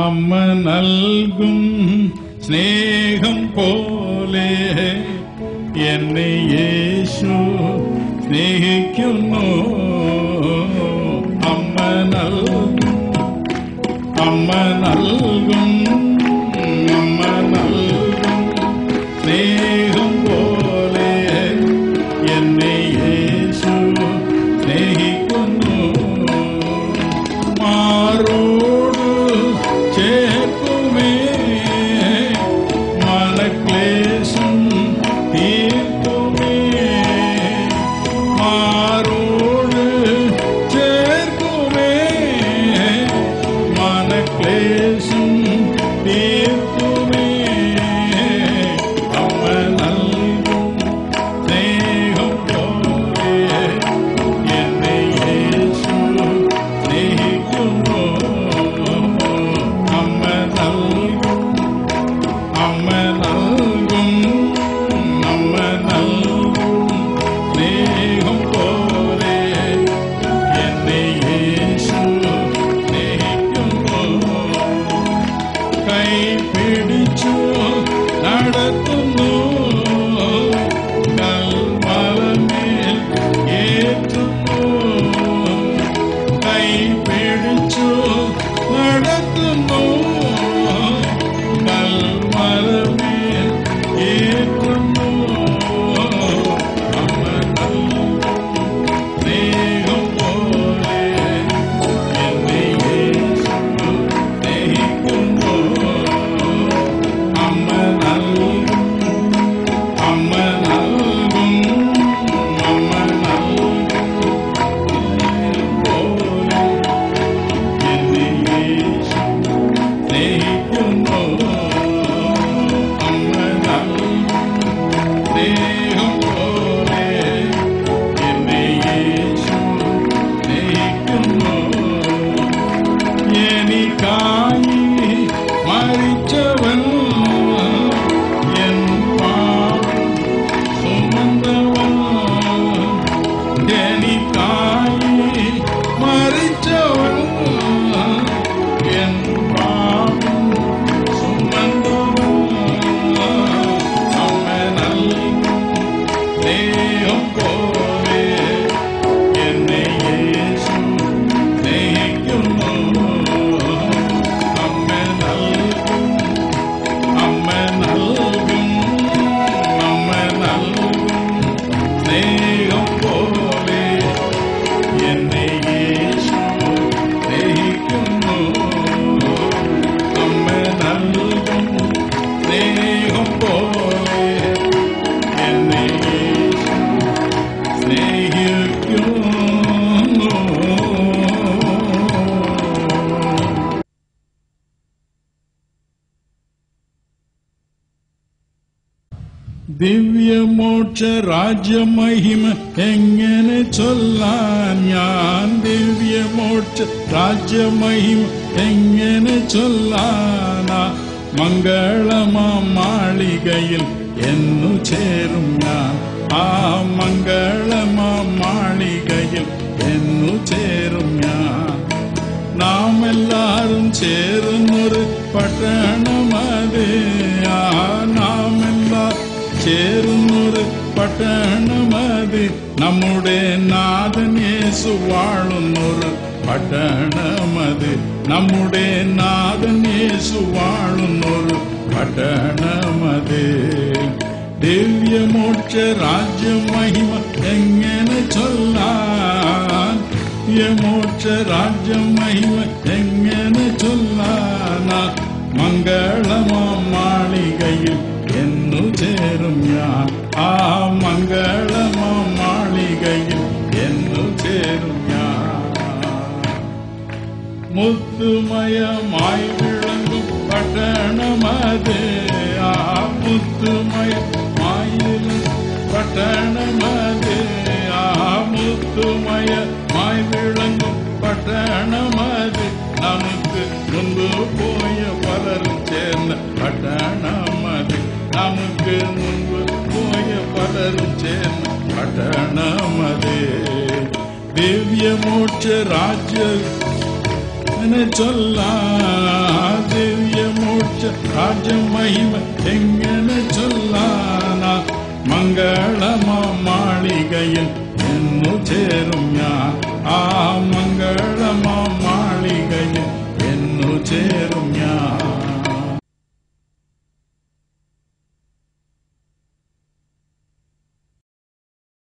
അമ്മ നൽകും സ്നേഹം പോലെ എന്നെ യേശു സ്നേഹിക്കുന്നു. അമ്മ നൽകും സ്നേഹം പോലെ എന്നെ യേശു സ്നേഹിക്കുന്നു. മാറോട് ചേർക്കുമേ മനക്ലേശം തീർക്കുമേ. മാറോട് ചേർക്കുമേ മനക്ലേശം തീർക്കുമേ. അമ്മ നൽകും സ്നേഹം പോലെ എന്നെ യേശു സ്നേഹിക്കുന്നു. അമ്മ നൽകും സ്നേഹം പോലെ എന്നെ യേശു സ്നേഹിക്കുന്നു. കൈ പിടിച്ചു നടത്തുന്നു, കൽമലമേൽ ഏറ്റുന്നു. കൈ പിടിച്ചു നടത്തുന്നു, കൽമലമേൽ ഏറ്റുന്നു. അമ്മ നൽകും സ്നേഹം പോലെ എന്നെ യേശു സ്നേഹിക്കുന്നു. അമ്മ നൽകും സ്നേഹം പോലെ എന്നെ യേശു സ്നേഹിക്കുന്നു. എനിക്കായി മരിച്ചവൻ എൻ പാപം സുമന്നവൻ. എനിക്കായി മരിച്ചവൻ എൻ പാപം സുമന്നവൻ. അമ്മ നൽകും സ്നേഹം പോലെ എന്നെ യേശു സ്നേഹിക്കുന്നു. അമ്മ നൽകും സ്നേഹം പോലെ എന്നെ യേശു സ്നേഹിക്കുന്നു. അമ്മ നൽകും സ്നേഹം പോലെ എന്നെ യേശു സ്നേഹിക്കുന്നു. ദിവ്യമോക്ഷ രാജ്യമഹിമ എങ്ങനെ ചൊല്ലാൻ ഞാൻ? ദിവ്യമോക്ഷ രാജ്യമഹിമ എങ്ങനെ ചൊല്ലാനാ? മംഗളമാം മാളികയിൽ എന്നു ചേരും ഞാൻ. ആ മംഗളമാം മാളികയിൽ എന്നു ചേരും ഞാൻ. നാം എല്ലാരും ചേർന്നൊരു പട്ടണമത്. ആ നാം എല്ലാരും ചേർന്നൊരു പട്ടണമത്. നമ്മുടെ നാഥൻ യേശു വാഴുന്നൊരു പട്ടണമത്. നമ്മുടെ നാഥൻ യേശു വാഴുന്നൊരു പട്ടണമത്. ദിവ്യമോക്ഷ രാജ്യമഹിമ എങ്ങനെ ചൊല്ലാൻ? ദിവ്യമോക്ഷ രാജ്യമഹിമ എങ്ങനെ ചൊല്ലാനാ? മംഗളമാം മാളികയിൽ എന്നു ചേരും ഞാൻ. ആ മംഗളമാം മാളികയിൽ എന്നു ചേരും ഞാൻ. മുത്തുമയമായി വിളങ്ങും പട്ടണമത്. ആ മുത്തുമയമായി പട്ടണമത്. ആ മുത്തുമയമായി വിളങ്ങും പട്ടണമത്. നമുക്ക് മുമ്പ് പോയ പലരും ചേർന്ന പട്ടണമത്. നമുക്ക് മുമ്പ് പോയ പലരും ചേർന്ന പട്ടണമത്. ദിവ്യമോക്ഷ രാജ്യ ചൊല്ലാ രാജ്യം മഹിമ എങ്ങനെ ചൊല്ലാനാ മംഗളമാ മാളികയിൽ എന്നു ചേരും ഞാൻ ആ മംഗളമാ മാളികയിൽ എന്നു ചേരും